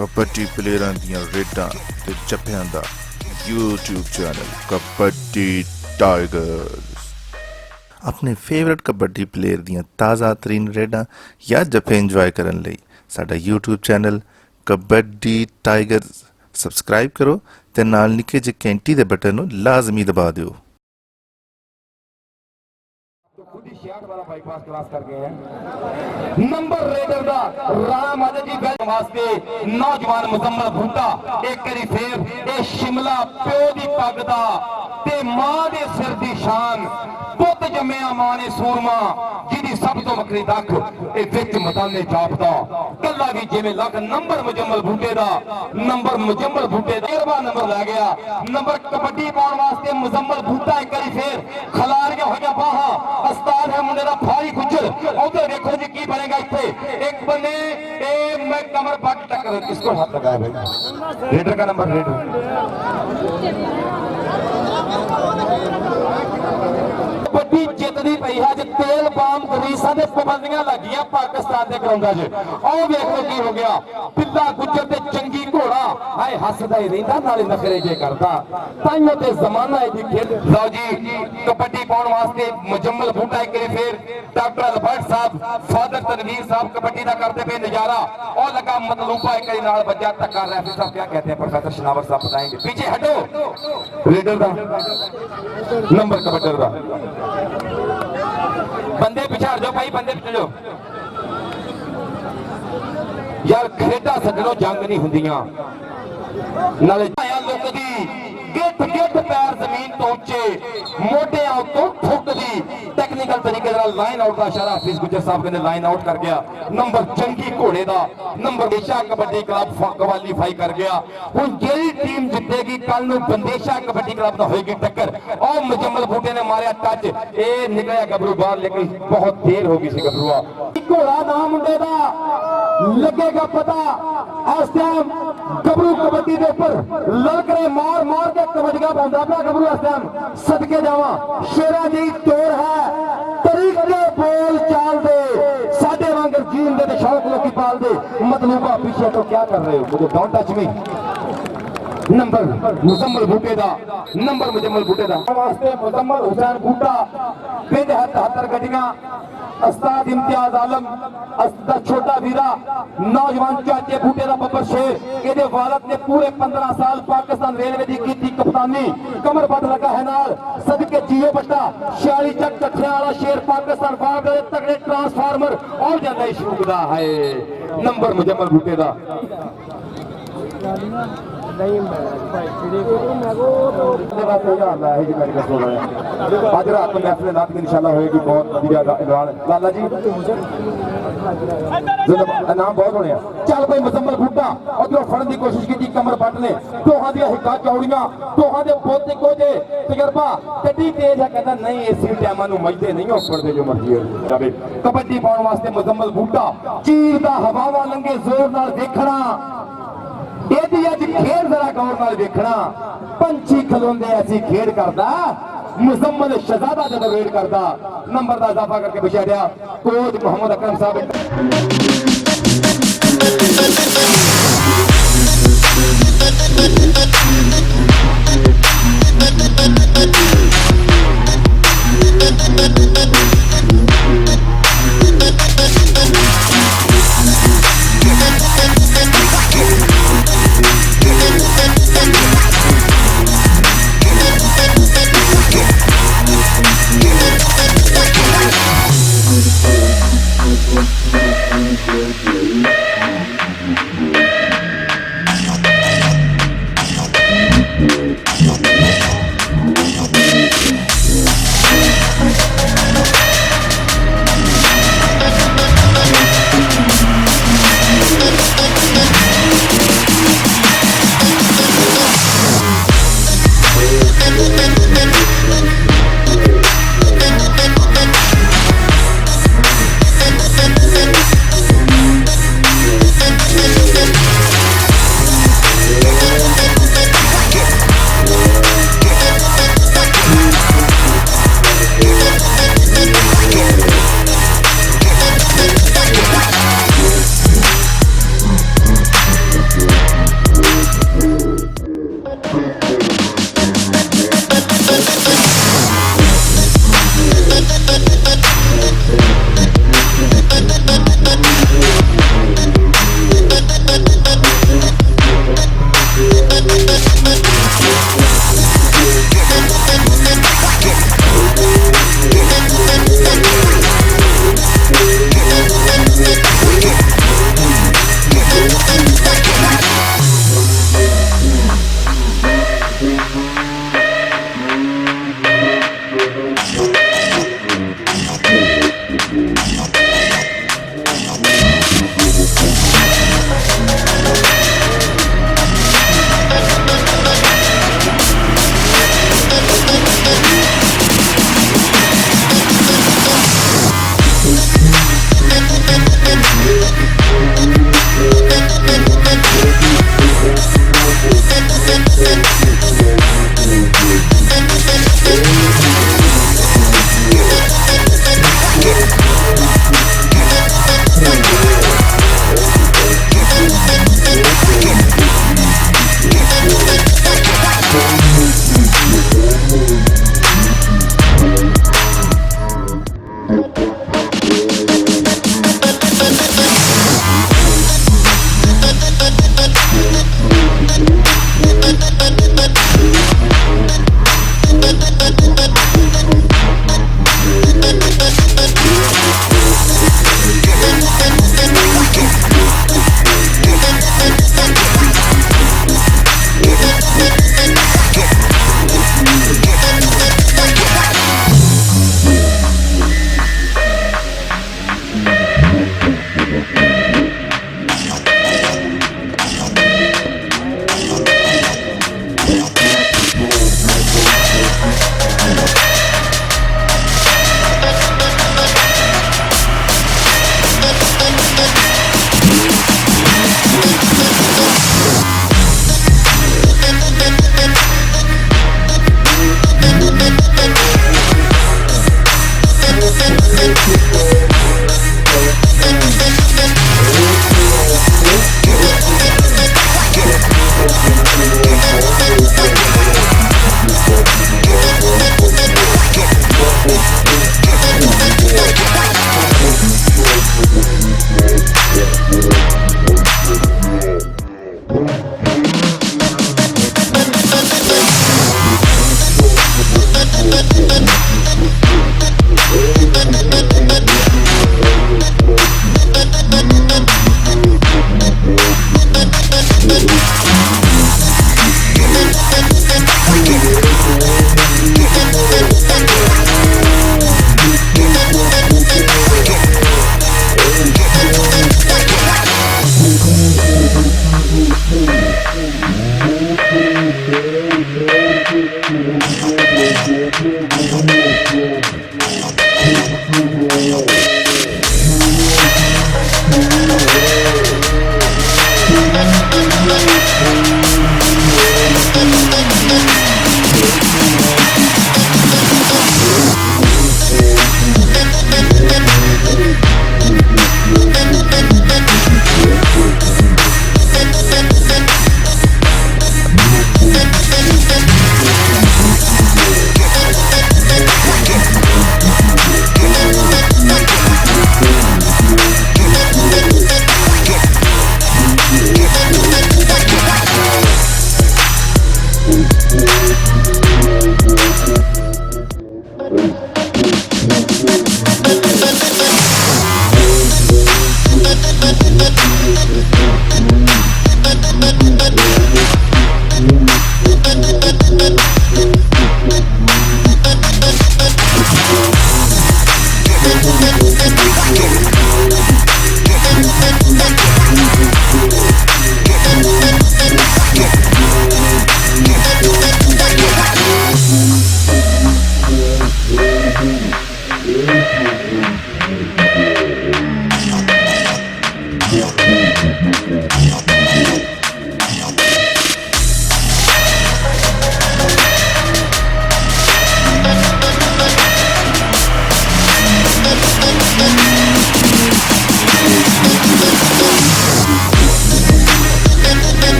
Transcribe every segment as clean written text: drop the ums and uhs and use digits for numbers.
कबड्डी प्लेयरां दियां रेडां ते जप्फियां दा यूट्यूब चैनल कबड्डी टाइगर्स। अपने फेवरेट कबड्डी प्लेयर दियां ताज़ा तरीन रेडां या जप्फे इंजॉय करन लई साडा YouTube channel kabaddi tigers subscribe करो ते नाल निक्के जे घंटी दे बटन नूं लाजमी दबा दिओ। बाईपास क्रॉस कर गए हैं नंबर रेडर दा राम आदि जी बैल वास्ते नौजवान मुजम्मिल बूटा एक करी फेर ए शिमला प्यो दी पग दा ते मां दे सिर दी शान पुत जम्मिया मां ने सूरमा जिहदी सब तो वक्री दख ए विच मदाने जापदा कल्ला भी जिवें लग नंबर मुजम्मिल बूटे दा नंबर मुजम्मिल बूटे दा 13वां नंबर लै गया नंबर कबड्डी पाउण वास्ते मुजम्मिल बूटा एक करी फेर खलारियां होइयां बाहां उस्ताद है मुंडे दा भारी गुजर उधर देखो जी की बनेगा इत्थे एक बने ए मैं कमर पट टक्कर किसको हाथ लगाया भाई रेडर का नंबर रेडर कबड्डी जितनी पई है अज तेल बाम गरीसा दे पाबंदियां लगियां पाकिस्तान दे ग्राउंडां 'च आओ वेख लो की हो गया पिल्ला गुजर ते चंगी घोड़ा हाय हसदा ही रहिंदा नाले नखरे जे करदा ताइयों ते जमाना है जी खेल लो जी कबड्डी पाउण वास्ते मुजम्मिल बूटा एक फिर डॉक्टर अलबर्ट साहब फादर तनवीर साहब कबड्डी दा करते पे नजारा और लगा मतलूबा एक नाल बजा धक्का रेफरी साहब क्या कहते हैं प्रोफेसर शनावर साहब बताएंगे पीछे हटो रेडर दा नंबर कबड्डर दा बंदे पीछे हट जाओ भाई बंदे पीछे जाओ यार खेडा सजणो जंग नहीं हुंदियां नाले लोक दी गिट गिट पैर जमीन तो उच्चे मोटियां तो ठुकदी टेक्निकल तरीके नाल लाइन आउट का इशारा हाफिज गुजर साहब कहंदे लाइन आउट कर गया नंबर चंगी घोड़े दा number Bandesha kabaddi club qualify कर गया हुण जेड़ी टीम जितेगी कल नूं बंदेशा कबड्डी क्लब दा होएगी टक्कर और मुजम्मिल बूटे ने मारिया टच ए निकलिया गबरू बाहर लेकिन बहुत देर हो गई सी गबरूआ घोड़ा ना मुंडे दा लगेगा पता इस टाइम गबरू कबड्डी दे ऊपर ललकरे मार मार के कबड्डियां पाउंदा पिया गबरू इस टाइम सदके जावां शेरा जी तोड़ है तरीके बोल चाल दे साडे वांगर जीन दे शौक लोकी पाल दे मतलूबा पीछे तो क्या कर रहे हो मुझे don't touch me number Muzammil बूटे दा नंबर मुजम्मिल बूटे दा वास्ते मुजम्मिल हुसैन बूटा पिंड 77 गड्डियां उस्ताद इम्तियाज आलम दा छोटा वीरा नौजवान चाचे बूटे दा बब्बर शेर एदे वालद ने पूरे 15 साल पाकिस्तान रेलवे दी कीती कप्तानी कमर बट लगा है नाल सदके जियो बट्टा 46 चक कठिया वाला शेर पाकिस्तान बाग दे तगड़े ट्रांसफार्मर और जांदा इशूक दा है नंबर मुजम्मिल बूटे दा आज रात में महफिल नात इंशाल्लाह होएगी बहुत बढ़िया लाला जी नाम बहुत होने चल भाई मुजम्मिल बूटा उधरों फड़न की कोशिश की कमर बट ने दोहां दी हिक्का चौड़ियां दोहां दे बोते कोजे तजर्बा कड्डी तेज है कहता नहीं इसी टाइमां नूं मजदे नहीं उपड़दे जो मर्जी हो जावे कबड्डी पाउण वास्ते मुजम्मिल बूटा चीर दा हवावां लंगे जोर नाल देखना ਇਹਦੀ ਅੱਜ ਖੇਡ ਜ਼ਰਾ ਗੌਰ ਨਾਲ ਵੇਖਣਾ ਪੰਛੀ ਖਲੋਂਦੇ ਐਸੀ ਖੇਡ ਕਰਦਾ ਮੁਜ਼ੰਮਲ ਸ਼ਹਜ਼ਾਦਾ ਜਦੋਂ ਵੇਟ ਕਰਦਾ ਨੰਬਰ ਦਾ ਇਜ਼ਾਫਾ ਕਰਕੇ ਵਿਛਾੜਿਆ ਕੋਚ ਮੁਹੰਮਦ ਅਕਰਮ ਸਾਹਿਬ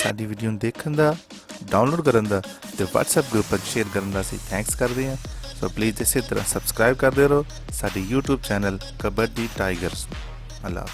ਸਾਡੀ ਵੀਡੀਓ ਨੂੰ ਦੇਖਣ ਦਾ, ਡਾਊਨਲੋਡ ਕਰਨ ਦਾ ਤੇ WhatsApp ਗਰੁੱਪ ਵਿੱਚ ਸ਼ੇਅਰ ਕਰਨ ਦਾ ਅਸੀਂ ਥੈਂਕਸ ਕਰਦੇ ਹਾਂ। ਸੋ ਪਲੀਜ਼ ਇਸੇ ਤਰ੍ਹਾਂ ਸਬਸਕ੍ਰਾਈਬ ਕਰਦੇ ਰਹੋ ਸਾਡੇ YouTube ਚੈਨਲ ਕਬੱਡੀ ਟਾਈਗਰਸ। ਅੱਲਾ